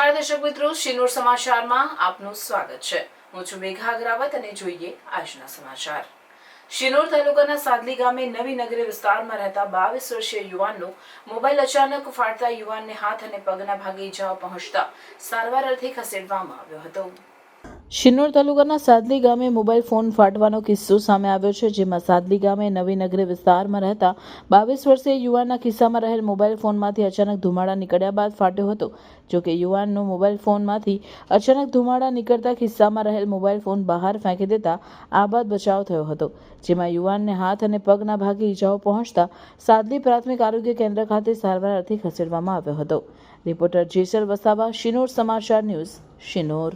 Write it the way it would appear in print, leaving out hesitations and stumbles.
નમસ્કાર દર્શક મિત્રો, શિનોર સમાચારમાં આપનું સ્વાગત છે। હું છું મેઘા અગ્રાવત અને જોઈએ આજના સમાચાર। શિનોર તાલુકાના સાદલી ગામે નવી નગરી વિસ્તારમાં રહેતા 22 વર્ષીય યુવાનનો મોબાઈલ અચાનક ફાટતા યુવાનને હાથ અને પગના ભાગે ઈજાઓ પહોંચતા સારવાર અર્થે ખસેડવામાં આવ્યો હતો। શિનોર તાલુકાના સાદલી ગામે મોબાઈલ ફોન ફાટવાનો કિસ્સો સામે આવ્યો છે, જેમાં સાદલી ગામે નવી નગરી વિસ્તારમાં રહેતા 22 વર્ષીય યુવાનના ખિસ્સામાં રહેલ મોબાઈલ ફોનમાંથી અચાનક ધુમાડા નીકળ્યા બાદ ફાટ્યો હતો। જોકે યુવાનનો મોબાઈલ ફોનમાંથી અચાનક ધુમાડા નીકળતા ખિસ્સામાં રહેલ મોબાઈલ ફોન બહાર ફેંકી દેતા આબાદ બચાવ થયો હતો, જેમાં યુવાનને હાથ અને પગના ભાગે ઈજાઓ પહોંચતા સાદલી પ્રાથમિક આરોગ્ય કેન્દ્ર ખાતે સારવાર અર્થે ખસેડવામાં આવ્યો હતો। રિપોર્ટર જેસલ વસાવા, શિનોર સમાચાર ન્યૂઝ, શિનોર।